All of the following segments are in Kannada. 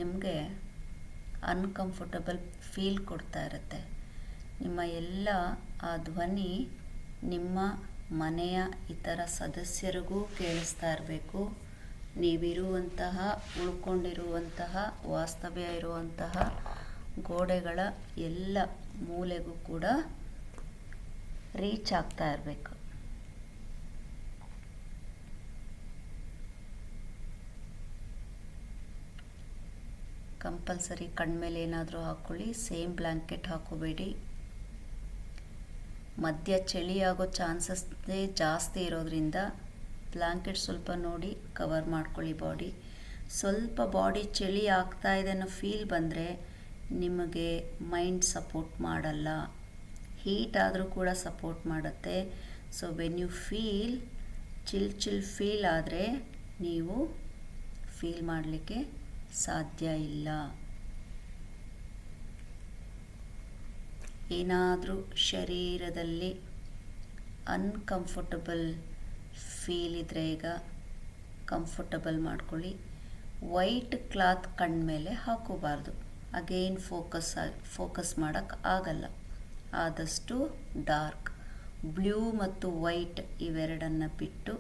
ನಿಮಗೆ ಅನ್ಕಂಫರ್ಟಬಲ್ ಫೀಲ್ ಕೊಡ್ತಾ ಇರುತ್ತೆ. ನಿಮ್ಮ ಎಲ್ಲ ಆ ಧ್ವನಿ ನಿಮ್ಮ ಮನೆಯ ಇತರ ಸದಸ್ಯರಿಗೂ ಕೇಳಿಸ್ತಾ ಇರಬೇಕು. ನೀವಿರುವಂತಹ ಉಳ್ಕೊಂಡಿರುವಂತಹ ವಾಸ್ತವ್ಯ ಇರುವಂತಹ ಗೋಡೆಗಳ ಎಲ್ಲ ಮೂಲೆಗೂ ಕೂಡ ರೀಚ್ ಆಗ್ತಾ ಇರಬೇಕು. ಕಂಪಲ್ಸರಿ ಕಣ್ಮೇಲೆ ಏನಾದರೂ ಹಾಕ್ಕೊಳ್ಳಿ. ಸೇಮ್ ಬ್ಲ್ಯಾಂಕೆಟ್ ಹಾಕೋಬೇಡಿ. ಮಧ್ಯ ಚಳಿ ಆಗೋ ಚಾನ್ಸಸ್ಸೇ ಜಾಸ್ತಿ ಇರೋದ್ರಿಂದ ಬ್ಲ್ಯಾಂಕೆಟ್ ಸ್ವಲ್ಪ ನೋಡಿ ಕವರ್ ಮಾಡ್ಕೊಳ್ಳಿ ಬಾಡಿ. ಸ್ವಲ್ಪ ಬಾಡಿ ಚಳಿ ಆಗ್ತಾ ಇದೆ ಅನ್ನೋ ಫೀಲ್ ಬಂದರೆ ನಿಮಗೆ ಮೈಂಡ್ ಸಪೋರ್ಟ್ ಮಾಡಲ್ಲ. ಹೀಟ್ ಆದರೂ ಕೂಡ ಸಪೋರ್ಟ್ ಮಾಡುತ್ತೆ. So when you feel chill feel ಆದರೆ ನೀವು ಫೀಲ್ ಮಾಡಲಿಕ್ಕೆ ಸಾಧ್ಯ ಇಲ್ಲ. ಏನಾದರೂ ಶರೀರದಲ್ಲಿ ಅನ್ಕಂಫರ್ಟಬಲ್ ಫೀಲ್ ಇದ್ದರೆ ಈಗ ಕಂಫರ್ಟಬಲ್ ಮಾಡ್ಕೊಳ್ಳಿ. ವೈಟ್ ಕ್ಲಾತ್ ಕಣ್ಮೇಲೆ ಹಾಕೋಬಾರ್ದು. ಅಗೇನ್ ಫೋಕಸ್ ಮಾಡೋಕ್ಕೆ ಆಗಲ್ಲ. ಆದಷ್ಟು ಡಾರ್ಕ್ ಬ್ಲೂ ಮತ್ತು ವೈಟ್ ಇವೆರಡನ್ನು ಬಿಟ್ಟು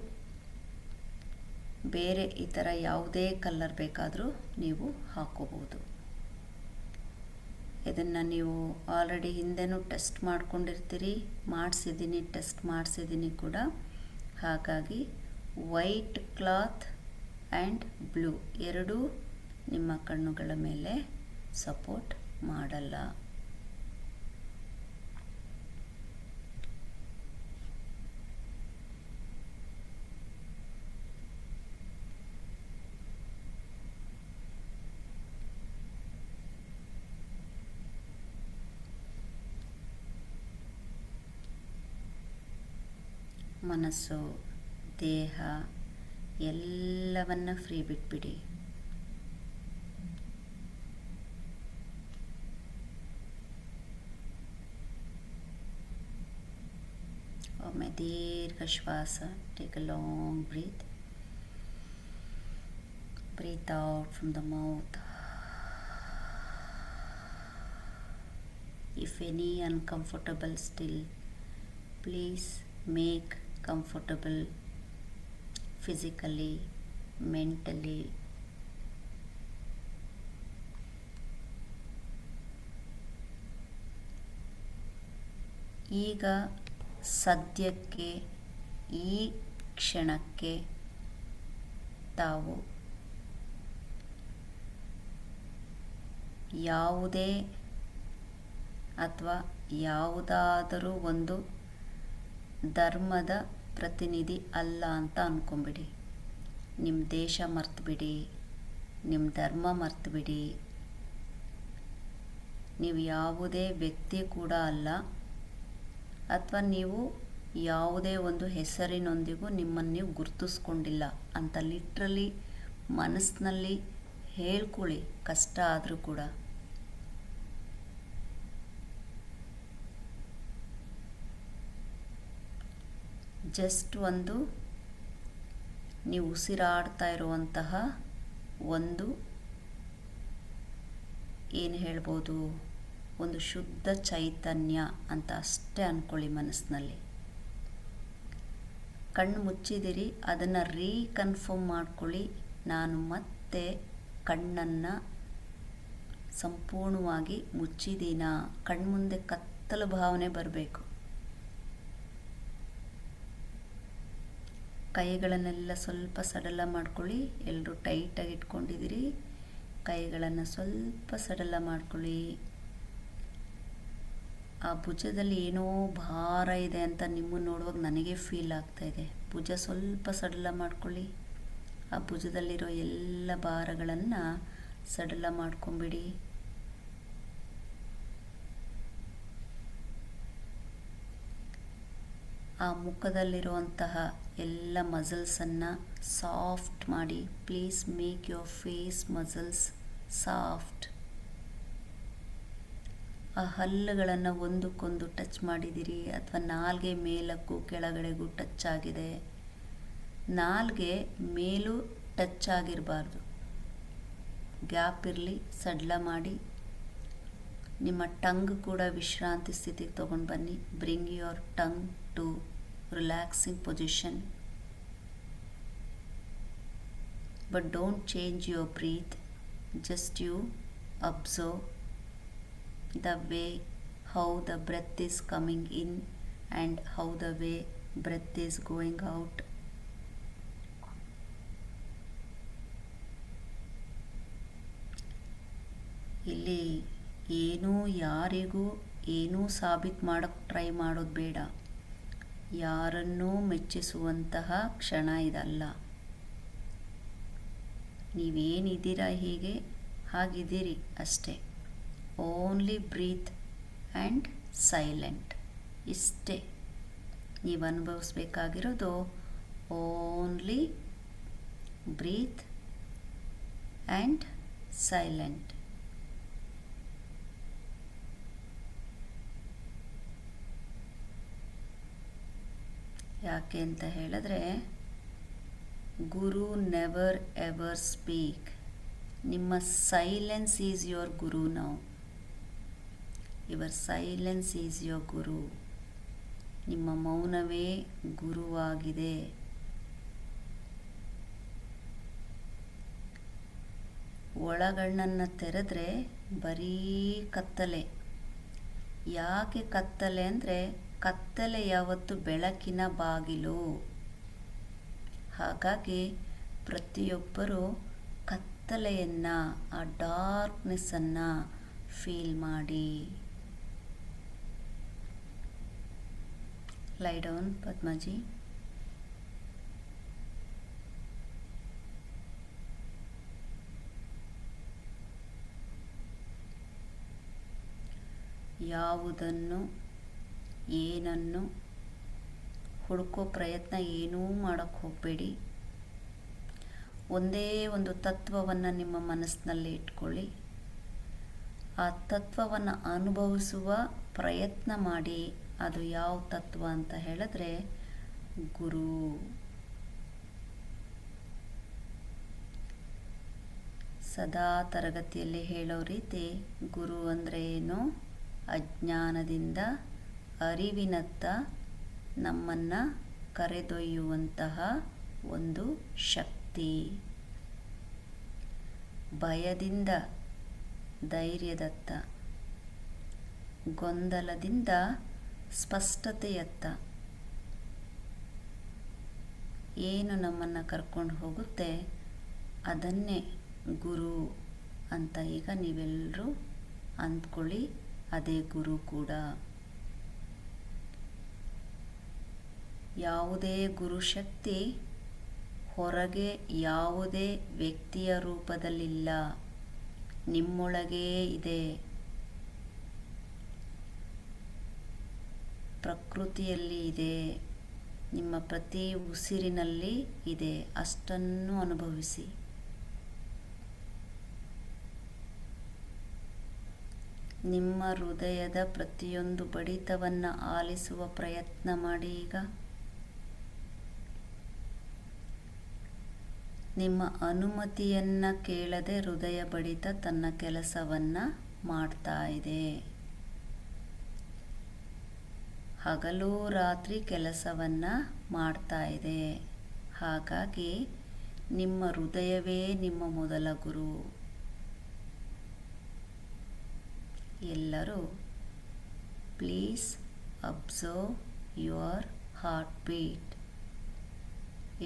ಬೇರೆ ಈ ಥರ ಯಾವುದೇ ಕಲರ್ ಬೇಕಾದರೂ ನೀವು ಹಾಕೋಬೋದು. ಇದನ್ನು ನೀವು ಆಲ್ರೆಡಿ ಹಿಂದೆನೂ ಟೆಸ್ಟ್ ಮಾಡ್ಕೊಂಡಿರ್ತೀರಿ. ಟೆಸ್ಟ್ ಮಾಡಿಸಿದ್ದೀನಿ ಕೂಡ. ಹಾಗಾಗಿ ವೈಟ್ ಕ್ಲಾತ್ ಆ್ಯಂಡ್ ಬ್ಲೂ ಎರಡೂ ನಿಮ್ಮ ಕಣ್ಣುಗಳ ಮೇಲೆ ಸಪೋರ್ಟ್ ಮಾಡಲ್ಲ. ಮನಸ್ಸು, ದೇಹ ಎಲ್ಲವನ್ನ ಫ್ರೀ ಬಿಟ್ಬಿಡಿ. ಒಮ್ಮೆ ದೀರ್ಘ ಶ್ವಾಸ. Take a long breath. Breathe out from the mouth. If any uncomfortable still, please make comfortable physically, mentally. ಈಗ ಸದ್ಯಕ್ಕೆ ಈ ಕ್ಷಣಕ್ಕೆ ತಾವು ಯಾವುದೇ ಅಥವಾ ಯಾವುದಾದರೂ ಒಂದು ಧರ್ಮದ ಪ್ರತಿನಿಧಿ ಅಲ್ಲ ಅಂತ ಅಂದ್ಕೊಂಬಿಡಿ. ನಿಮ್ಮ ದೇಶ ಮರ್ತುಬಿಡಿ, ನಿಮ್ಮ ಧರ್ಮ ಮರ್ತುಬಿಡಿ. ನೀವು ಯಾವುದೇ ವ್ಯಕ್ತಿ ಕೂಡ ಅಲ್ಲ, ಅಥವಾ ನೀವು ಯಾವುದೇ ಒಂದು ಹೆಸರಿನೊಂದಿಗೂ ನಿಮ್ಮನ್ನು ನೀವು ಗುರುತಿಸ್ಕೊಂಡಿಲ್ಲ ಅಂತ ಲಿಟ್ರಲಿ ಮನಸ್ಸಿನಲ್ಲಿ ಹೇಳ್ಕೊಳ್ಳಿ. ಕಷ್ಟ ಆದರೂ ಕೂಡ ಜಸ್ಟ್ ಒಂದು ನೀವು ಉಸಿರಾಡ್ತಾ ಇರುವಂತಹ ಒಂದು ಏನು ಹೇಳ್ಬೋದು, ಒಂದು ಶುದ್ಧ ಚೈತನ್ಯ ಅಂತ ಅಷ್ಟೇ ಅಂದ್ಕೊಳ್ಳಿ ಮನಸ್ಸಿನಲ್ಲಿ. ಕಣ್ಣು ಮುಚ್ಚಿದಿರಿ, ಅದನ್ನು ರೀಕನ್ಫರ್ಮ್ ಮಾಡ್ಕೊಳ್ಳಿ. ನಾನು ಮತ್ತೆ ಕಣ್ಣನ್ನು ಸಂಪೂರ್ಣವಾಗಿ ಮುಚ್ಚಿದ್ದೀನಾ? ಕಣ್ಮುಂದೆ ಕತ್ತಲು ಭಾವನೆ ಬರಬೇಕು. ಕೈಗಳನ್ನೆಲ್ಲ ಸ್ವಲ್ಪ ಸಡಲ ಮಾಡ್ಕೊಳ್ಳಿ. ಎಲ್ಲರೂ ಟೈಟಾಗಿ ಇಟ್ಕೊಂಡಿದ್ದೀರಿ. ಕೈಗಳನ್ನು ಸ್ವಲ್ಪ ಸಡಲ ಮಾಡ್ಕೊಳ್ಳಿ. ಆ ಭುಜದಲ್ಲಿ ಏನೋ ಭಾರ ಇದೆ ಅಂತ ನಿಮ್ಮನ್ನು ನೋಡುವಾಗ ನನಗೆ ಫೀಲ್ ಆಗ್ತಾ ಇದೆ. ಭುಜ ಸ್ವಲ್ಪ ಸಡಲ ಮಾಡ್ಕೊಳ್ಳಿ. ಆ ಭುಜದಲ್ಲಿರೋ ಎಲ್ಲ ಭಾರಗಳನ್ನು ಸಡಲ ಮಾಡ್ಕೊಂಬಿಡಿ. ಆ ಮುಖದಲ್ಲಿರುವಂತಹ ಎಲ್ಲ ಮಸಲ್ಸನ್ನು ಸಾಫ್ಟ್ ಮಾಡಿ. Please make your face muscles soft. ಆ ಹಲ್ಲುಗಳನ್ನು ಒಂದಕ್ಕೊಂದು ಟಚ್ ಮಾಡಿದಿರಿ, ಅಥವಾ ನಾಲ್ಗೆ ಮೇಲಕ್ಕೂ ಕೆಳಗಡೆಗೂ ಟಚ್ ಆಗಿದೆ. ನಾಲ್ಗೆ ಮೇಲೂ ಟಚ್ ಆಗಿರಬಾರ್ದು, ಗ್ಯಾಪ್ ಇರಲಿ, ಸಡ್ಲ ಮಾಡಿ. ನಿಮ್ಮ ಟಂಗ್ ಕೂಡ ವಿಶ್ರಾಂತಿ ಸ್ಥಿತಿಗೆ ತೊಗೊಂಡು ಬನ್ನಿ. Bring your tongue to relaxing position. But don't change your breath. Just you observe the way how the breath is coming in and how the way breath is going out. ಇಲ್ಲಿ ಏನೂ ಯಾರಿಗೂ ಏನೂ ಸಾಬೀತು ಮಾಡೋಕ್ಕೆ ಟ್ರೈ ಮಾಡೋದು ಬೇಡ. ಯಾರನ್ನೂ ಮೆಚ್ಚಿಸುವಂತಹ ಕ್ಷಣ ಇದಲ್ಲ. ನೀವೇನಿದ್ದೀರಾ ಹೀಗೆ ಹಾಗಿದ್ದೀರಿ ಅಷ್ಟೇ. Only breathe and silent. ಇಷ್ಟೇ ನೀವು ಅನುಭವಿಸ್ಬೇಕಾಗಿರೋದು. Only breathe and silent. ಯಾಕೆ ಅಂತ ಹೇಳಿದ್ರೆ, ಗುರು ನೆವರ್ ಎವರ್ ಸ್ಪೀಕ್. ನಿಮ್ಮ silence is your guru now. Your silence is your guru. ನಿಮ್ಮ ಮೌನವೇ ಗುರುವಾಗಿದೆ. ಒಳಗಣ್ಣನ್ನು ತೆರೆದ್ರೆ ಬರೀ ಕತ್ತಲೆ. ಯಾಕೆ ಕತ್ತಲೆ ಅಂದರೆ, ಕತ್ತಲೆ ಯಾವತ್ತು ಬೆಳಕಿನ ಬಾಗಿಲು. ಹಾಗಾಗಿ ಪ್ರತಿಯೊಬ್ಬರೂ ಕತ್ತಲೆಯನ್ನು, ಆ ಡಾರ್ಕ್ನೆಸ್ಸನ್ನು ಫೀಲ್ ಮಾಡಿ. ಲೈ ಡೌನ್ ಪದ್ಮಜಿ. ಯಾವುದನ್ನು ಏನನ್ನು ಹುಡುಕೋ ಪ್ರಯತ್ನ ಏನೂ ಮಾಡೋಕ್ಕೆ ಹೋಗಬೇಡಿ. ಒಂದೇ ಒಂದು ತತ್ವವನ್ನು ನಿಮ್ಮ ಮನಸ್ಸಿನಲ್ಲಿ ಇಟ್ಕೊಳ್ಳಿ. ಆ ತತ್ವವನ್ನು ಅನುಭವಿಸುವ ಪ್ರಯತ್ನ ಮಾಡಿ. ಅದು ಯಾವ ತತ್ವ ಅಂತ ಹೇಳಿದ್ರೆ ಗುರು. ಸದಾ ತರಗತಿಯಲ್ಲಿ ಹೇಳೋ ರೀತಿ, ಗುರು ಅಂದರೆ ಏನು? ಅಜ್ಞಾನದಿಂದ ಅರಿವಿನತ್ತ ನಮ್ಮನ್ನು ಕರೆದೊಯ್ಯುವಂತಹ ಒಂದು ಶಕ್ತಿ. ಭಯದಿಂದ ಧೈರ್ಯದತ್ತ, ಗೊಂದಲದಿಂದ ಸ್ಪಷ್ಟತೆಯತ್ತ ಏನು ನಮ್ಮನ್ನು ಕರ್ಕೊಂಡು ಹೋಗುತ್ತೆ ಅದನ್ನೇ ಗುರು ಅಂತ ಈಗ ನೀವೆಲ್ಲರೂ ಅಂದ್ಕೊಳ್ಳಿ. ಅದೇ ಗುರು ಕೂಡ. ಯಾವುದೇ ಗುರುಶಕ್ತಿ ಹೊರಗೆ ಯಾವುದೇ ವ್ಯಕ್ತಿಯ ರೂಪದಲ್ಲಿಲ್ಲ, ನಿಮ್ಮೊಳಗೇ ಇದೆ. ಪ್ರಕೃತಿಯಲ್ಲಿ ಇದೆ, ನಿಮ್ಮ ಪ್ರತಿ ಉಸಿರಿನಲ್ಲಿ ಇದೆ. ಅಷ್ಟನ್ನು ಅನುಭವಿಸಿ. ನಿಮ್ಮ ಹೃದಯದ ಪ್ರತಿಯೊಂದು ಬಡಿತವನ್ನು ಆಲಿಸುವ ಪ್ರಯತ್ನ ಮಾಡಿ. ಈಗ ನಿಮ್ಮ ಅನುಮತಿಯನ್ನು ಕೇಳದೆ ಹೃದಯ ಬಡಿತ ತನ್ನ ಕೆಲಸವನ್ನು ಮಾಡ್ತಾ ಇದೆ. ಹಗಲು ರಾತ್ರಿ ಕೆಲಸವನ್ನು ಮಾಡ್ತಾ ಇದೆ. ಹಾಗಾಗಿ ನಿಮ್ಮ ಹೃದಯವೇ ನಿಮ್ಮ ಮೊದಲ ಗುರು. ಎಲ್ಲರೂ please observe your heart beat.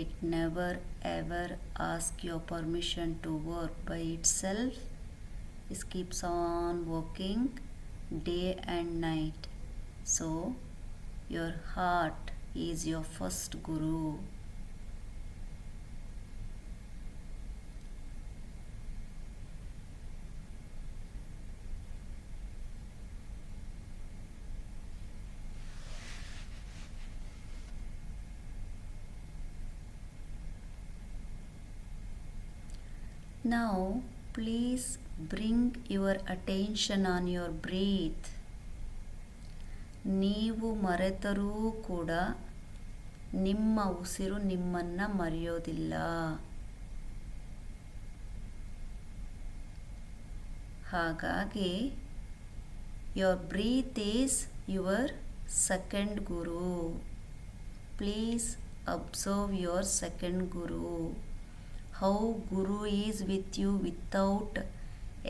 It never ever asks your permission to work by itself. It keeps on working day and night. So your heart is your first guru. Now please bring your attention on your breath. ನೀವು ಮರೆತರೂ ಕೂಡ ನಿಮ್ಮ ಉಸಿರು ನಿಮ್ಮನ್ನು ಮರೆಯೋದಿಲ್ಲ. ಹಾಗಾಗಿ your breath is your second guru. Please observe your second guru. How guru is with you without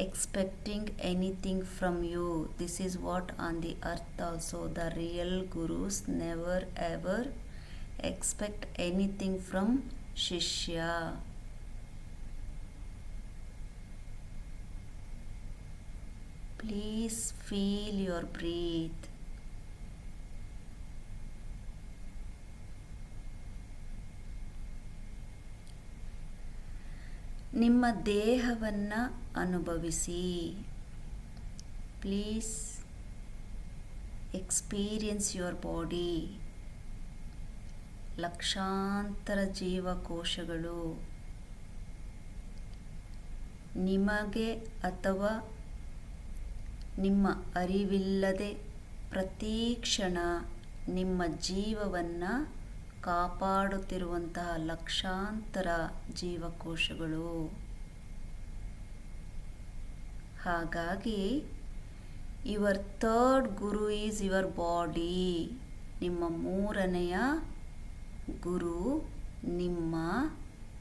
expecting anything from you. This is what on the earth also the real gurus never ever expect anything from Shishya. Please feel your breath. ನಿಮ್ಮ ದೇಹವನ್ನು ಅನುಭವಿಸಿ. Please experience your body. ಲಕ್ಷಾಂತರ ಜೀವಕೋಶಗಳು ನಿಮಗೆ ಅಥವಾ ನಿಮ್ಮ ಅರಿವಿಲ್ಲದೆ ಪ್ರತಿ ಕ್ಷಣ ನಿಮ್ಮ ಜೀವವನ್ನು ಕಾಪಾಡುತ್ತಿರುವಂತಹ ಲಕ್ಷಾಂತರ ಜೀವಕೋಶಗಳು. ಹಾಗಾಗಿ your third Guru is your body. ನಿಮ್ಮ ಮೂರನೆಯ ಗುರು ನಿಮ್ಮ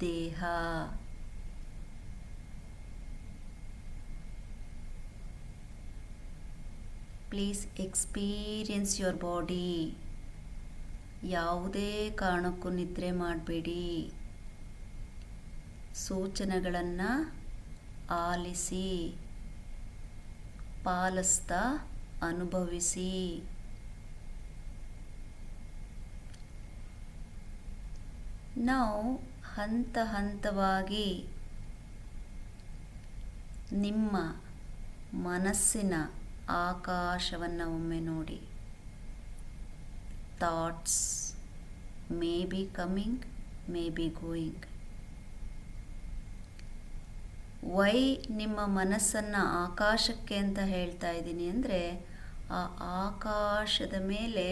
ದೇಹ. Please experience your body. ಯಾವುದೇ ಕಾರಣಕ್ಕೂ ನಿದ್ರೆ ಮಾಡಬೇಡಿ. ಸೂಚನೆಗಳನ್ನು ಆಲಿಸಿ, ಪಾಲಿಸ್ತಾ ಅನುಭವಿಸಿ. ನಾವು ಹಂತ ಹಂತವಾಗಿ ನಿಮ್ಮ ಮನಸ್ಸಿನ ಆಕಾಶವನ್ನು ಒಮ್ಮೆ ನೋಡಿ. Thoughts may be coming, may be going. Why ನಿಮ್ಮ ಮನಸ್ಸನ್ನು ಆಕಾಶಕ್ಕೆ ಅಂತ ಹೇಳ್ತಾ ಇದ್ದೀನಿ ಅಂದರೆ, ಆ ಆಕಾಶದ ಮೇಲೆ